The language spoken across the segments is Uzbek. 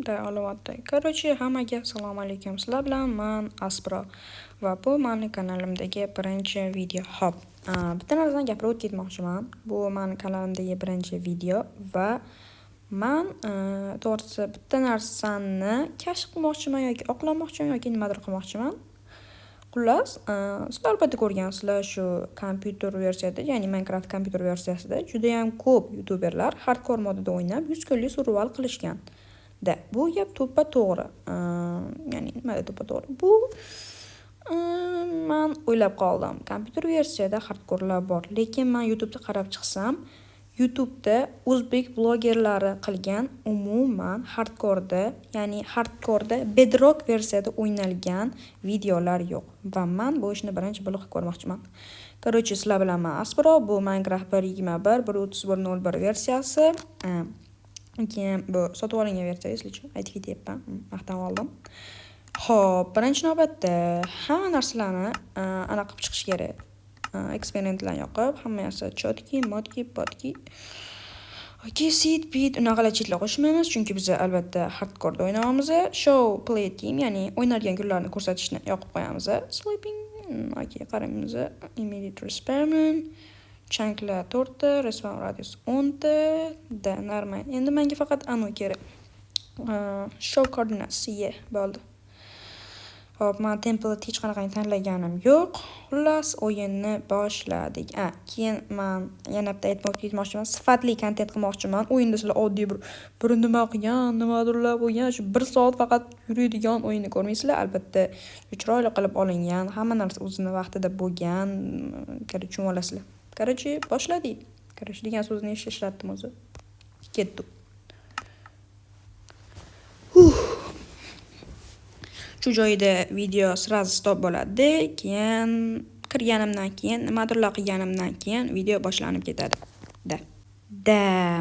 olyapti. Короче, hammaga assalomu alaykum. Sizlar bilan men Aspro va bu mening kanalimdagi birinchi video. Xo'p, bitta narsadan gapirib o'tib ketmoqchiman. Bu mening kanalimdagi birinchi video va men to'g'risi bitta narsani kashf qilmoqchiman yoki oqlamoqchiman yoki nimadir qilmoqchiman. Xullas, sizlar albatta ko'rgansizlar shu kompyuter versiyada, ya'ni Minecraft kompyuter versiyasida juda ham ko'p youtuberlar hardcore modida o'ynab 100 kunlik survival qilishgan. Bu gap to'ppa-to'g'ri. Ya'ni nimada to'ppa-to'g'ri? Bu men o'ylab qoldim. Kompyuter versiyada hardcore'lar bor, lekin men YouTube'da qarab chiqsam, YouTube'da o'zbek blogerlari qilgan umuman hardcore'da, ya'ni hardcore'da Bedrock versiyada o'ynalgan videolar yo'q. Va men bu ishni birinchi bo'lib ko'rmoqchiman. Короче, sizlar bilan men Aspro, bu Minecraft 1.21, 1.31.01 versiyasi. Keyin bu sotib olingan versiya, eslicha aytib ketyapman. Maqtan oldim. Xo'p, birinchi navbatda hamma narsalarni aniq qilib chiqish kerak. Eksperimentlarni yoqib, hammasi chotki, modki, potki. Okay, seed bit unaqalar chetlar qo'shmaymiz, chunki biz albatta hardcore'da o'ynayapmiz. Show play team, ya'ni o'ynalgan kunlarni ko'rsatishni yoqib qo'yamiz. Sleeping, okay, qaraymiz. Immediate experiment. Chanklar 4 ta, respawn radius 10 ta, da normal. Endi menga faqat anu kerak. Show coordinates, bo'ldi. Hop, men template hech qanaqa tanlaganim yo'q. Xullas, o'yinni boshladik. Keyin men yana bitta aytib ketmoqchiman, sifatli kontent qilmoqchiman. O'yinda sizlar oddiy bir nima qilgan, nimadirlar bo'lgan, shu 1 soat faqat yuradigan o'yinni ko'rmaysizlar. Albatta, chiroyli qilib olingan, hamma narsa o'zini vaqtida bo'lgan. Короче, olasizlar. Короче, boshladik. Короче, degan so'zni ishlatdim o'zi. Ketdi. Shu joyda video sразу stop bo'ladi. Keyin kirganimdan keyin, nimadirlar qilganimdan keyin video boshlanib ketadi.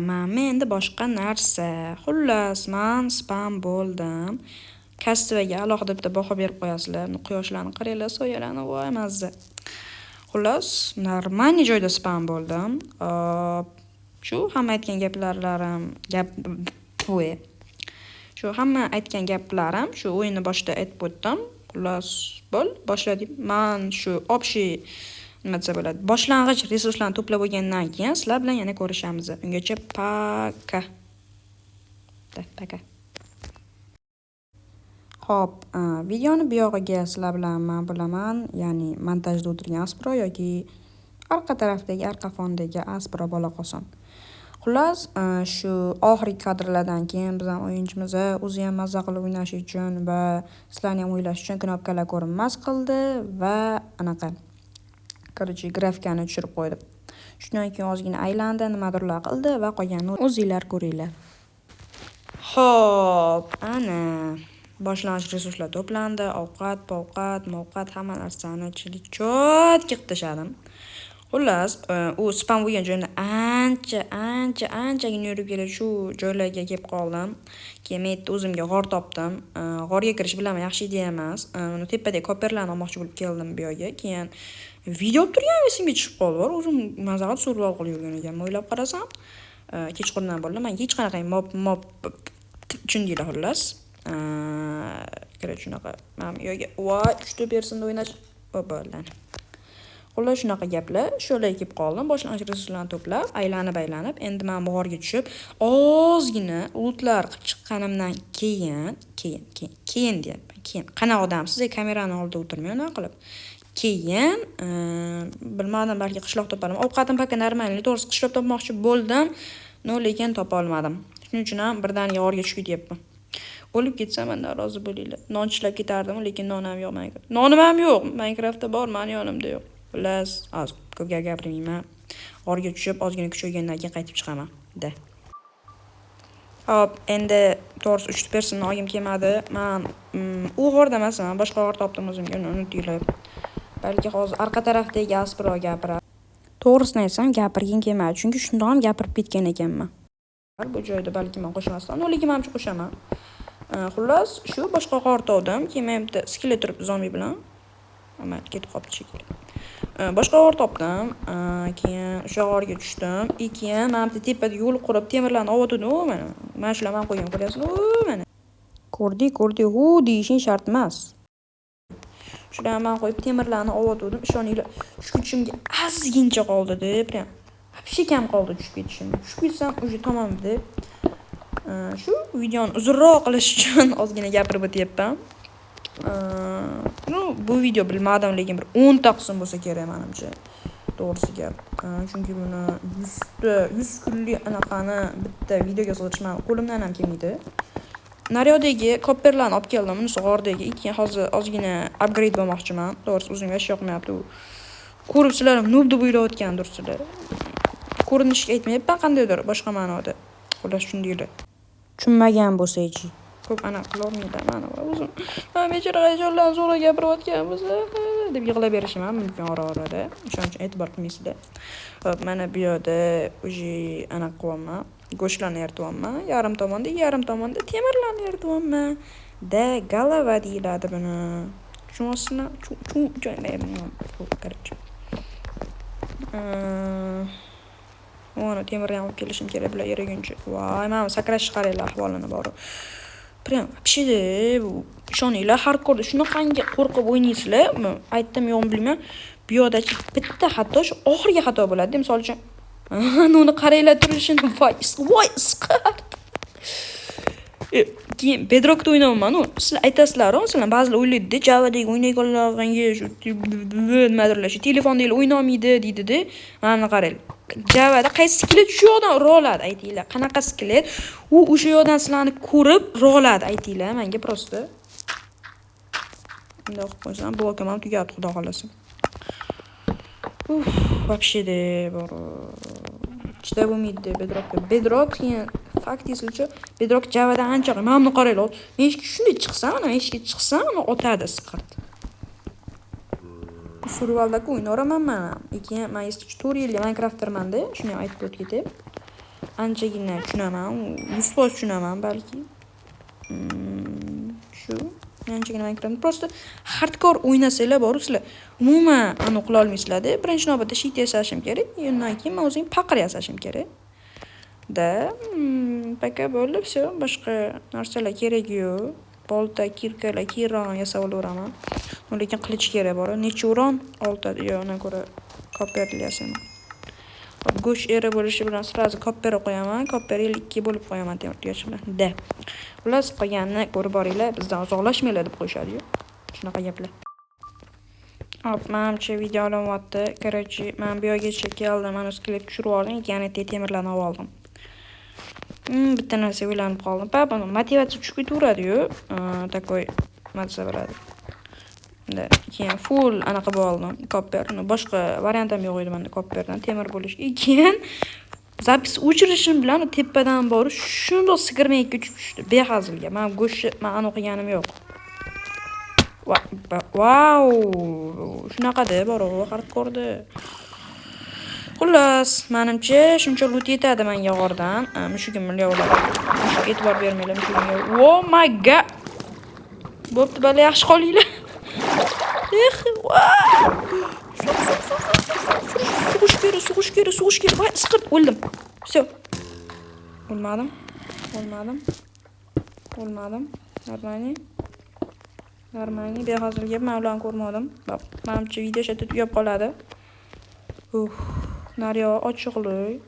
Mana endi boshqa narsa. Xullas, men spam bo'ldim. Kastivaga alohida bitta baho berib qo'yasizlar. Quyoshlarni qaranglar, soyalarni, voy mazza. Xullas, normal joyda spam bo'ldim. Shu hamma aytgan gaplarim, shu hamma aytgan gaplarim shu o'yinni boshida aytib o'tdim. Xullas, boshladik. Men shu общий nima desa bo'ladi, boshlang'ich resurslarni to'plab bo'lgandan keyin sizlar bilan yana ko'rishamiz. Ungacha paka. Xo'p, videoni bu yog'iga sizlar bilan men bilaman, ya'ni montajda o'tirgan Aspro yoki orqa tarafdagi, orqa fondagi Aspro bo'la qolsin. Xullas, shu oxirgi kadrlardan keyin biz ham o'yinchimiz o'zi ham mazza qilib o'ynash uchun va sizlarni ham o'ylash uchun knopkalar ko'rinmas qildi va anaqa. Короче, grafikani tushirib qo'ydi. Shundan keyin ozgina aylandi, nimadirlar qildi va qolganini o'zingizlar ko'ringlar. Xo'p, ana boshlang'ich resurslar to'plandi, ovqat, hamma narsani chotki qilib tashladim. Xullas, u spam bo'lgan joyimda anchagina yurib kelib shu joylarga kelib qoldim. Keyin men o'zimga g'or topdim. G'orga kirish bilaman, yaxshi idea emas. Uni tepadagi koperlarni olmoqchi bo'lib keldim bu yerga. Keyin video olib turgan esimga tushib qoldi. O'zim mazaqat survival qilib yurgan ekanman. O'ylab qarasam, kechqurundan bo'ldi. Men hech qanaqa mob tushundinglar xullas. Короче, shunaqa. Men yo'ga 3 personni o'ynash bo'ldi. Xullas, shunaqa gaplar. Sho'lay kelib qoldim. Boshlang'ich resurslarni to'plab, aylanib, endi men bu g'orga tushib, ozgina lootlar qilib chiqqanimdan keyin deyapman. Keyin qanaqa odamsiz, kamerani oldida o'tirmay unaqa qilib. Keyin bilmadim, balki qishloq topaman. Ovqatim paka normal, to'g'risi qishloq topmoqchi bo'ldim, lekin topa olmadim. Shuning uchun ham birdaniga g'orga tushib ketyapman. O'lib ketsam men norozi bo'linglar. Non tishlab ketardim, lekin non ham yo'q Minecraft. Nonim ham yo'q. Minecraftda bor, meni yonimda yo'q. Xullas, ko'p gapirmayman. G'orga tushib, ozgina kuch o'ygandan keyin qaytib chiqaman. Hop, endi to'g'risi 3 personni olgim kelmadi. Men u g'orda emasman, boshqa g'or topdim o'zimga, unutinglar. Balki hozir orqa tarafdagi Aspro gapiradi. To'g'risini aytsam, gapirgim kelmadi, chunki shundoq ham gapirib ketgan ekanman. Bu joyda balki men qo'shmasam, lekin men ham qo'shaman. Xullas, shu boshqa g'or topdim. Keyin men bitta skelet turib zombi bilan ketib qolibdi shekilli. Boshqa g'or topdim. Keyin o'sha g'orga tushdim. Keyin men bitta tepada yo'l qurib, temirlarni olib o'tdim. Mana shular men qo'ygan, ko'ryapsizmi? Mana. Ko'rdik, hu deyishing shart emas. Shularni men qo'yib temirlarni ovatdim. Ishoninglar, shu kuchimga ozgincha qoldi-da, prям. Вообще kam qoldi tushib ketishim. Tushib ketsam, уже tamom-da. Shu videoni uzunroq qilish uchun ozgina gapirib o'tyapman. Bu video bilmadim, lekin bir 10 ta qism bo'lsa kerak menimcha. To'g'risi gap. Chunki buni 100 kunlik anaqani bitta videoga sig'ishman, qo'limdan ham kelmaydi. Naryodagi kopperlarni olib keldim, uni g'ordagi. Keyin hozir ozgina upgrade bo'lmoqchiman. To'g'risi o'zimga hech yoqmayapti. Ko'ribsizlar, noob deb o'ylayotgandirsizlar. Ko'rinishga aytmayapman, qandaydir boshqa ma'noda. Xullas shundaylar. Tushunmagan bo'lsa-chi. Ko'p anaqa qilolmaydi mana o'zim. Men bechora hayajonlanib zo'rg'a gapirayotgan bo'lsa, deb yig'lab berishim ham mumkin ora-orada. O'shaning uchun e'tibor qilmaysizlar. Hop, mana bu yerda uje anaqa qilyapman. Go'shtlarni erityapman. Yarim tomonda temirlarni erityapman. Da galava deyiladi buni. Tushunasizmi? Короче. Mana temirni olib kelishim kerak bular eriguncha. Voy, men sakrash qaranglar ahvolini bor. Prям вообще bu ishoninglar, hardcore shunaqangi qo'rqib o'ynaysizlar. Aytdim yo'q bilmayman. Bu yerda bitta xato shu oxirgi xato bo'ladi. Misol uchun uni qaranglar turishini voy isqart. Keyin Bedrockda o'ynayman. Sizlar aytasizlar, sizlar ba'zilar o'ylaydi-da, Javadagi o'ynayotganlarga shu nimadirlar, shu telefondagina o'ynolmaydi deydi-da. Mana qaranglar. Javada qaysi skelet shu yoqdan uroladi aytinglar. Qanaqa skelet? U o'sha yoqdan sizlarni ko'rib uroladi aytinglar menga prosta. Bunday qilib qo'ysam, blokam ham tugadi, xudo xolasa. Вообще de bor. Chida bo'lmaydi Bedrock keyin faktislcha Bedrock Javadan ancha men buni qaranglar. Men ishga shunday chiqsam, uni otadi siqart. Survival'dagi o'ynayman men. Keyin men 4 yilga Minecraft'tirman-da, shuni aytib o'tgitib. Anchagina tushunaman, 100% tushunaman balki. Shu anchagina Minecraft. Prosta hardcore o'ynasanglar bor, sizlar umuman uni qila olmaysizlar-da. Birinchi navbatda shit yasashim kerak, undan keyin men o'zim paqir yasashim kerak. Da, paka bo'ldi, все, boshqa narsalar kerak yo'q. Bolta, kirkalar, kiron yasab olaveraman. Lekin qilich kerak bor. Necha uron? 6 yo, ona ko'ra kopperli yasaman. Go'sht eri bo'lishi bilan sразу kopper qo'yaman. Kopperni 2 bo'lib qo'yaman temirtgacha bilan. Da. Xullas qolganini ko'rib boringlar, bizdan uzoqlashmanglar deb qo'yishadi-yu. Shunaqa gaplar. Hop, menimcha video olyapti. Короче, men bu yergacha keldim, mana skelet tushirib oldim, yana temirlarni oldim. Bitta narsa o'ylanib qoldim. Papa, motivatsiya tushib ketaveradi-yu. Takoy narsa bo'ladi. Da, keyin full anaqa qilib oldim. Kopperni boshqa variant ham yo'q edi menda kopperdan temir bo'lish. Keyin zapis o'chirishim bilan tepadan borib shundoq sigirmakka tushib tushdi. Behazilga. Men go'sht men o'qiganim yo'q. Wow! Shunaqa-da bor, hardcore-da. Xullas, menimcha shuncha loot yetadi menga g'ordan. Mushugim millionlar. E'tibor bermanglar mushugimga. Oh my god. Bo'pti, bala yaxshi qolinglar. Sug'ish kerak. Voy, isqirt, o'ldim. Все. O'lmadim. Normani behozirga men ularni ko'rmadim. Menimcha video shu yerda tugab qoladi. Naryo ochiqlik.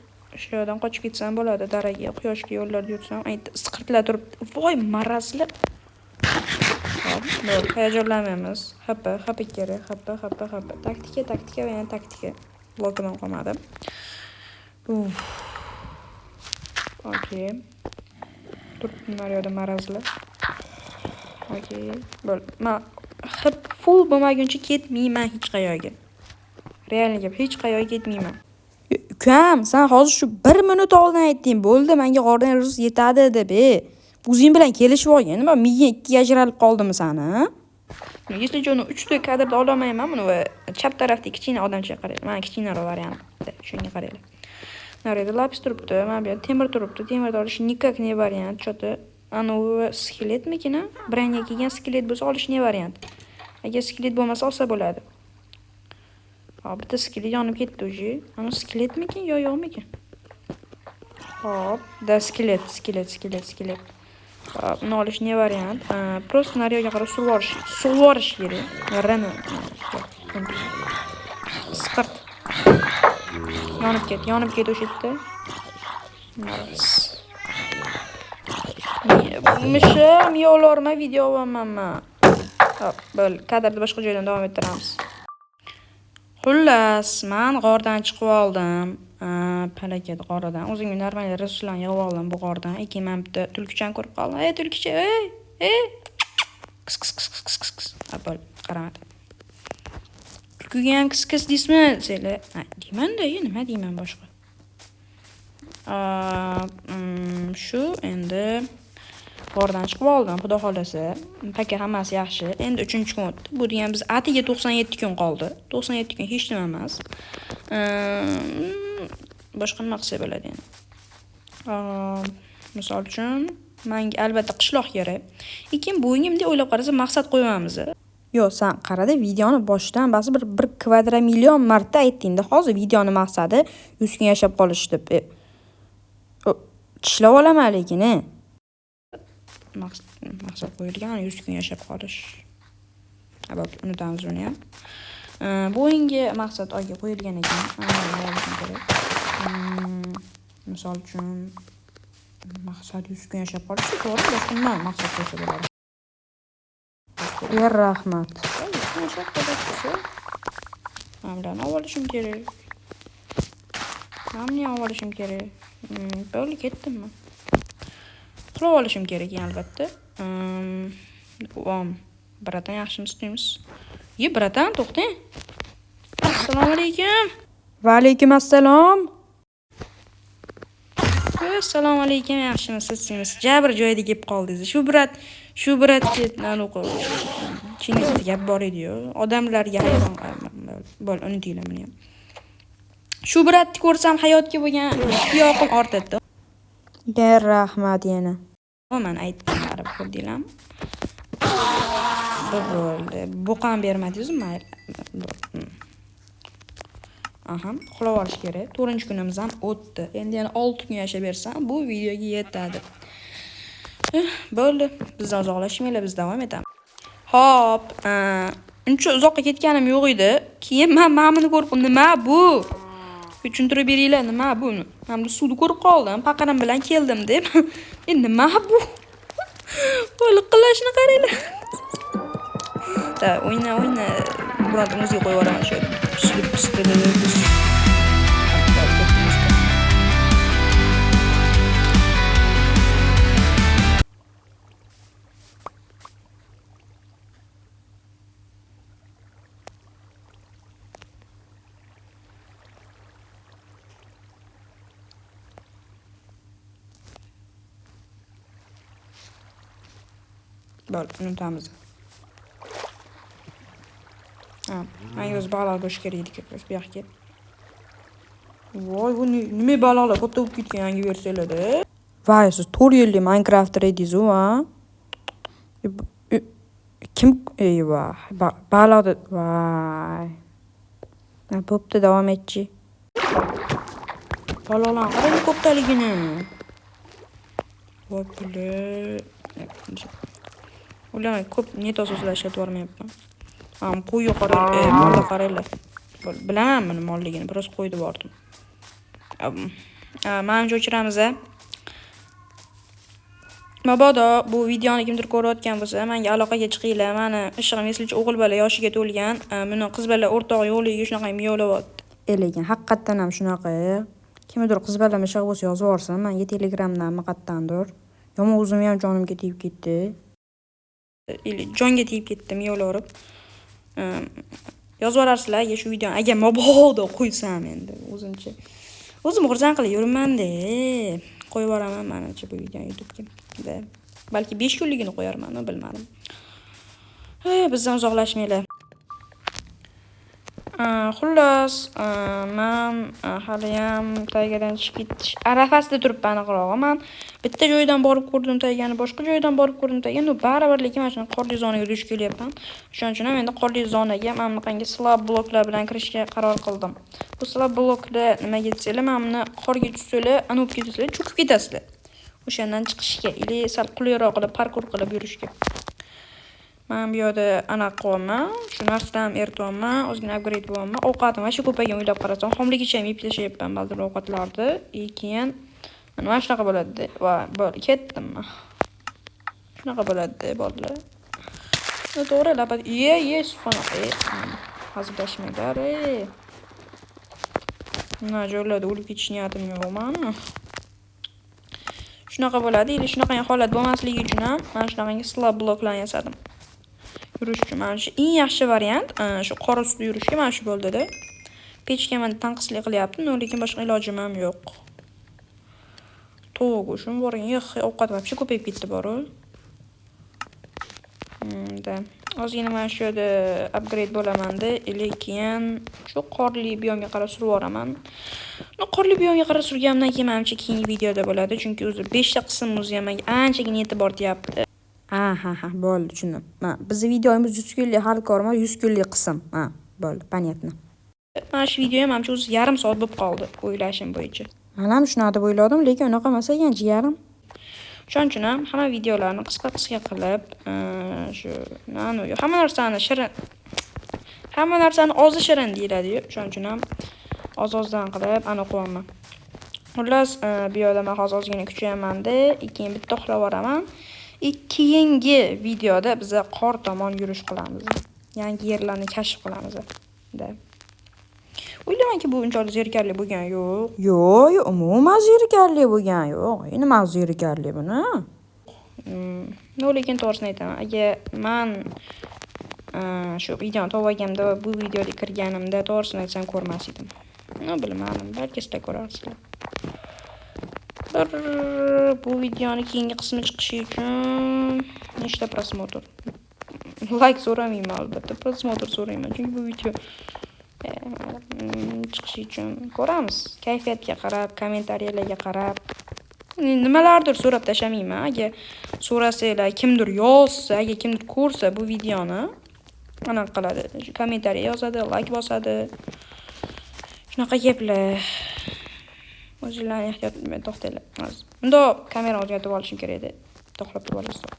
Shu yerdan qochib ketsam bo'ladi, daraga, quyoshga yo'llarda yursam, aytdi, isqirtlar turibdi. Voy, marazlar. Hop, hayajonlanmaymiz. Hapa kerak, hapa. Taktika va yana taktika. Blokam qolmadi. Okey. Turibdi naryoda marazlar. Okey. Men full bo'lmaguncha ketmayman hech qayerga. Realni gap, hech qayerga ketmayman. Ukam, sen hozir shu 1 minut oldin aytding, bo'ldi, menga g'ordan resurs yetadi deb. O'zing bilan kelishib olgan, nima miya 2 ajralib qoldimi seni? Если uni 3 ta kadrda olmayman, buni chap tarafdagi kichkina odamchaga qaranglar. Mana kichkina variant. Shunga qaranglar. Narada lapis turibdi, mana bu yerda temir turibdi. Temirni olish nikak ne variant, chota. Ana u skeletmikin? Branga kelgan skelet bo'lsa olish ne variant. Agar skelet bo'lmasa olsa bo'ladi. Hop, bitta skelet yonib ketdi o'zi. Ana skeletmikin yo yo'qmikin? Hop, da skelet. Buni olish ne variant? Просто naryoqqa qarab sug'orish kerak. Rana. Siqirt. Yonib ket o'sha yerda. Mishim yo'lorma video olmanmi? Hop, bo'ldi. Kadrni boshqa joydan davom ettiramiz. Xullas, men g'ordan chiqib oldim. Palakat g'oridan. O'zimga normal resurslarni yig'ib oldim bu g'ordan. Men bitta tulkichani ko'rib qoldim. Tulkicha, Kis. Bo'ldi, qaramadi. Tulkiga ham kis deysizmi? Sizlar, deyman-da, nima deyman boshqa. Shu endi g'ordan chiqib oldim, xudo xolasa. Paka hammasi yaxshi. Endi 3-kun o'tdi. Bu degan biz atiga 97 kun qoldi. 97 kun hech nima emas. Boshqa nima qilsa bo'ladi endi. Misol uchun, menga albatta qishloq kerak. Lekin bu o'yimda o'ylab qarasa maqsad qo'yamiz. Yo, sen qarada videoni boshidan ba'zi bir kvadramillion marta aytdingda, hozir videoni maqsadi 100 kun yashab qolish deb. Tishlab olaman lekin, maqsad qo'yilgan 100 kun yashab qolish. Unutamiz uni ham. Bu o'yinga maqsad oyga qo'yilgan ekan. Misol uchun maqsad 100 kun yashab qolish, to'g'ri, boshqa nima maqsad qo'ysa bo'ladi. Rahmat. 100 kun yashab qolish. Hamlarni olishim kerak. Hamni olishim kerak. Bo'ldi, ketdimmi? Qilib olishim kerak albatta. Bratan yaxshimisiz deymiz. Bratan, to'xtang. Assalomu alaykum. Va alaykum assalom. Assalomu alaykum, yaxshimisiz deymiz. Jabr joyida kelib qoldingiz. Shu bratga Chinizda gap bor edi-yu. Odamlarga hayron qoldim. Bo'l, unutinglar buni ham. Shu bratni ko'rsam hayotga bo'lgan yoqim ortadi. Rahmat yana. Men aytdim, qarab ko'rdinglarmi? Bo'ldi. Bo'qam bermadingiz-mi? Mayli. Uxlab olish kerak. 4-kunimiz ham o'tdi. Endi yana 6 kun yashab bersam, bu videoga yetadi. Bo'ldi. Bizdan uzoqlashmanglar, biz davom etamiz. Hop, uncha uzoqqa ketganim yo'q edi. Keyin men mamani ko'rib, nima bu? Tushuntirib beringlar, nima bu? Men bu suvni ko'rib qoldim, paqarim bilan keldim deb. Nima bu? Liqillashni qaranglar. O'yna. Birontani o'ziga qo'yib yuboraman shu. Bo'ldi, unutamiz. Menga o'z baliq bo'lish kerak edi, bu yoqqa. Voy, bu nima baliqlar katta bo'lib ketgan yangi versiyalarda. Voy, siz 4 yillik Minecraft edingiz-ku, Kim baliqni voy. Bo'pti, davom etchi. Baliqlar qarang kattaligini. Voy, ular ko'p net asosida ishlatib yormayapman. Qo'y yuqori, molga qaranglar. Bilaman buni molligini, biroz qo'ydi bordim. Menimcha o'chiramiz. Mabodo bu videoni kimdir ko'rayotgan bo'lsa, menga aloqaga chiqinglar. Meni ishim eslchi o'g'il bola yoshiga to'lgan. Buni qiz bola o'rtoq yo'liga shunaqa yo'layapti. Lekin haqiqatan ham shunaqa. Kimdir qiz bola ishga bo'lsa yozib yuborsin, menga Telegramdan qattandir. Yomon o'zim ham jonimga tegib ketdi. Jonga tegib ketdim yo'lorib. Yozib yuborarsizlar shu videoni. Agar mabodo qo'ysam endi o'zimcha. O'zim xursand qilib yurmanda. Qo'yib yuboraman menimcha bu videoni YouTube'ga. Balki 5 kunligini qo'yarman, bilmadim. Bizdan uzoqlashmanglar. Xullas, men hali ham taygadan chiqib ketish arafasida turibman aqrog'i. Men bitta joydan borib ko'rdim taygani, boshqa joydan borib ko'rdim taygani, baribir lekin men shuna qorli zonaga duch kelyapman. Shuning uchun ham endi qorli zonaga men bunaqangi slab bloklar bilan kirishga qaror qildim. Bu slab bloklar nimaga desanglar, men buni qorga tushsanglar, anib ketasizlar, cho'kib ketasizlar. o'shandan chiqishga, ili sal qulayroq qilib parkur qilib yurishga. Men bu yerda anaqa qilyapman, shu narsadan erityapman, ozgina upgrade bo'lyapman. Ovqatim shu ko'paygan o'ylab qarasam, xomligicha yeb tashlayapman ba'zi ovqatlarni. Keyin mana shunaqa bo'ladi. Va bo'ldi, ketdim men. Shunaqa bo'ladi, bo'ldi. To'g'ri lapat. Subhanalloh. Hazillashmanglar. Mana joylarda o'lib ketish niyatim yo'q meni. Shunaqa bo'ladi, shunaqa holat bo'lmasligi uchun ham mana shunaqangi slab bloklarni yasadim. Yurish uchun mana shu eng yaxshi variant, shu qor ustida yurishga mana shu bo'ldida. Pechga men tanqislik qilyapti, lekin boshqa ilojim ham yo'q. To'g'ri, shuni boring, ovqat vobshe ko'payib ketdi bor-ku. Ozgina mana shu yerda upgrade bo'laman-da, lekin shu qorli biyomga qarab surib yuboraman. Qorli biyomga qarab surganimdan keyin menimcha keyingi videoda bo'ladi, chunki o'zi 5 ta qism muzeyga anchagina e'tibor deyapti. Ha, bo'ldi, tushundim. Bizning videomiz 100 kunlik hardcore, 100 kunlik qism. Bo'ldi, понятно. Mana shu video ham menimcha o'zi yarim soat bo'lib qoldi, o'ylashim bo'yicha. Men ham shunaqa deb o'yladim, lekin unaqa emas ekan, jiyarim. Shuning uchun ham hamma videolarni qisqa qilib, shu hamma narsani shirin, hamma narsani ozi shirin deyiladi-yu. Shuning uchun ham oz-ozdan qilib qilyapman. Xullas, bu yerda men hozir ozgina kuchayaman-da, keyin bitta uxlab yuboraman. Keyingi videoda biz qor tomon yurish qilamiz. Yangi yerlarni kashf qilamiz. O'ylaymanki bu unchalik zerikarli bo'lgan yo'q. Yo'q, umuman zerikarli bo'lgan yo'q. Nima zerikarli buni? Lekin to'g'risini aytaman. Agar men shu videoni topganimda bu videoga kirganimda to'g'risini aytsam ko'rmas edim. Bilmadim, balki sizlar ko'rarsizlar. Bu videoni keyingi qismi chiqishi uchun nechta prosmotr? Like so'ramayman albatta, prosmotr so'rayman. Chunki bu video chiqishi uchun ko'ramiz. Kayfiyatga qarab, kommentariyalarga qarab, nimalardir so'rab tashlamayman. Agar so'rasanglar, kimdir yozsa, agar kimdir ko'rsa bu videoni, anaqa qiladi. Kommentariya yozadi, like bosadi. Shunaqa gaplar. O'zinglarni ehtiyot qilmay to'xtanglar. Bunda kamerani o'zgartirib olishim kerak edi. To'xtab turib olasizlar.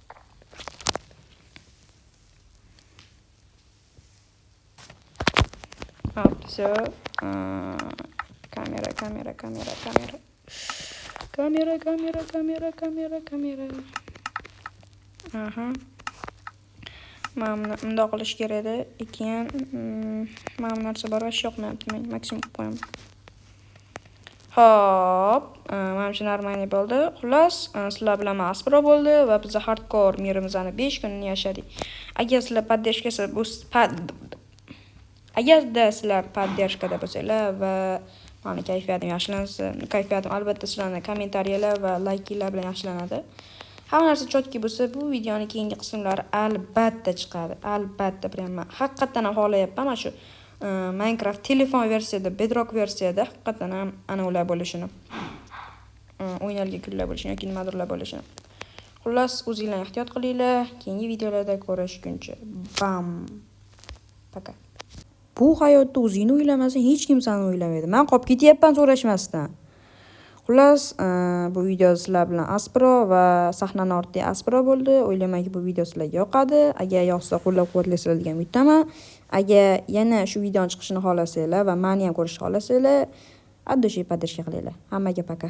Все. Kamera. Mana bundoq qilish kerak edi. Keyin mana bu narsa bor va shu yoqmayapti. Men maksimum qilib qo'yaman. Hop, mana shu normalniy bo'ldi. Xullas, sizlar bilan Aspro bo'ldi va biz hardcore mirimizni 5 kunni yashadik. Agar sizlar agarda sizlar poddershkada bo'lsanglar va meni kayfiyatim yaxshilansa, kayfiyatim albatta sizlarning kommentariyalar va layklar bilan yaxshilanadi. Hamma narsa chotki bo'lsa, bu videoning keyingi qismlari albatta chiqadi. Albatta, prям haqiqatan ham xohlayapman mana shu Minecraft telefon versiyada, Bedrock versiyada haqiqatan ham ana ular bo'lishini. O'ynalgan kunlar bo'lishini yoki nimadirlar bo'lishini. Xullas, o'zingizlarni ehtiyot qilinglar. Keyingi videolarda ko'rishguncha. Bam. Paka. Bu hayotda o'zingni o'ylamasang, hech kim seni o'ylamaydi. Men qolib ketyapman so'rashmasdan. Xullas, bu video sizlar bilan Aspro va sahnani ortida Aspro bo'ldi. O'ylaymanki bu video sizlarga yoqadi. Agar yoqsa, qo'llab-quvvatlaysizlar degan umiddaman. Agar yana shu videoning chiqishini xohlasanglar va meni ham ko'rishni xohlasanglar, addoshi poddershka qilinglar. Hammaga paka.